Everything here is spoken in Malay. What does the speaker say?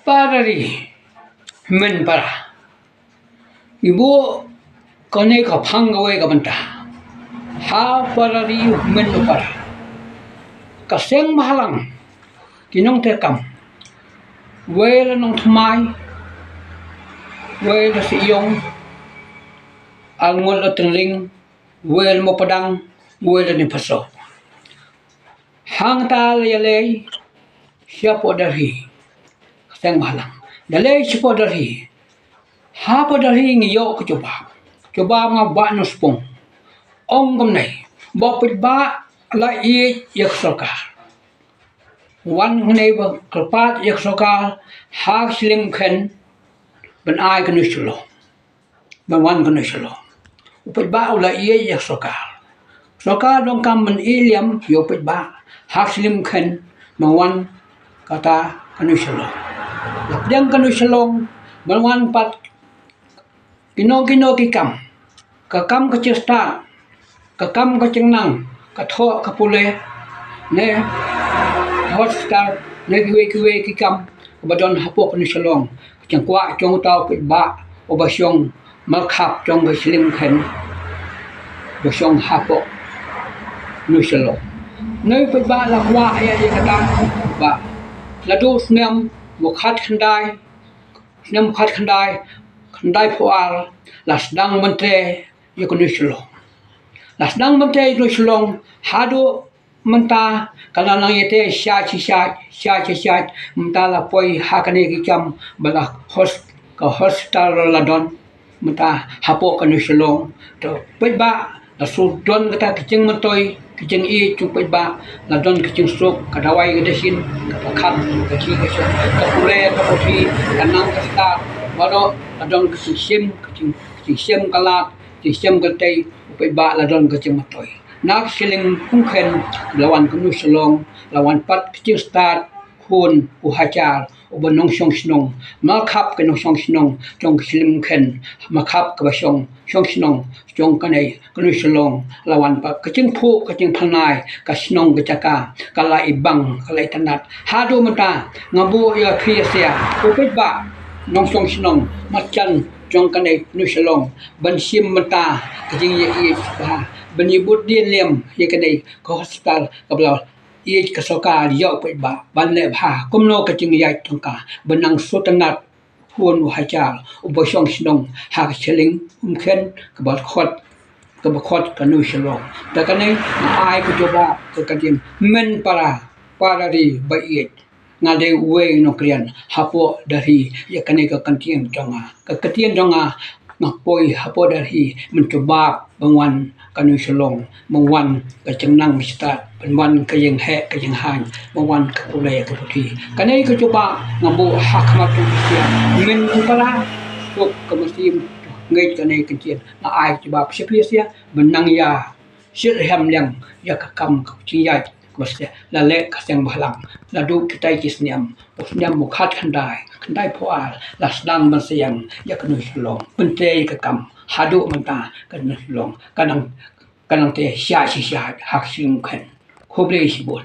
parari men para ibu kone ka phang gawe ka banta ha parari men para kaseng mahalang kinong tekam wela nong thmai wela si yong angol atring wel mo padang wela ni paso hang ta le siapa dari kaseng mahalang dalai siapa dari ha pa dari ngiyo ko coba ngaba no spong ong gam nei bo pit ba la i yak soka wan nei ba kalpat yak soka ha slim khen ban ai kan nusulo ban wan kan nusulo upit ba la i yak soka dong kam ban iliam yo pit ba ha slim khen ban wan kata kan nusulo yang kan nusulong ban wan pat kino kikam kakam ka cesta kakam ka cengnang ka tho ka pule ne hospital ne kiwe kikam badon hapok ni salong cengkwa cong tau pit ba obasyong malkhap cong ka slim khen basyong hapok ni salong ne pit ba la kwa ya kata ba ladu snem mukhat khandai khandai pual lasdang mentre yukunusulong lasdang mentre yukunusulong hadu menta kalau nang yete syat menta la poi hakane kikam bala hospital ladon menta hapo kanusulong to peba la sudon kata kicing mentoi kicing i cupet ba ladon kicing strok kadawai gedesin kakan kecil kapule kapofi kanang kasta baru ladon kecing kalat kecing keltai upet ba ladon kicing mentoi nak siling kungken lawan kanusulong lawan pat kecing start kun uhajar ubenong syong snong makap kenong syong snong jong silim ken makap ke syong snong jong kanai kanusulong lawan pat kecing pu kecing panai ka snong kecaka kala ibang kala tanat hadu mata ngabu ya khia upet ba nong syong snong macan jong kanai kanusulong ban sim mata kecing ye ba benibut dia lem ye kanai ke hospital kabla ia kesoka dia pun ban le ha kumno kecing yai tongka benang sotanat pun hajar ubosong snong ha cheling umken kebat kanu shalong takane ai ku coba ke kadin men para di bait ngade we no krian hapo dari ya kane ke kantieng jonga ngapoi hapo dari mencoba bangwan kanu shalong mengwan kecenang start penwan ke yang hang mengwan ke pulai ke putih kanai ke coba ngabu hakmat dia min para tok ke musim ngai kanai kencien na ai coba sepia benang ya syir ham yang ya kakam ke ciyai kusia lale kaseng balang ladu kita kisniam mukhat khandai pual lasdang bersiang ya kanu shalong pentei kakam hadu menta kanu shalong kanang te sya hak sim khen khoble sibon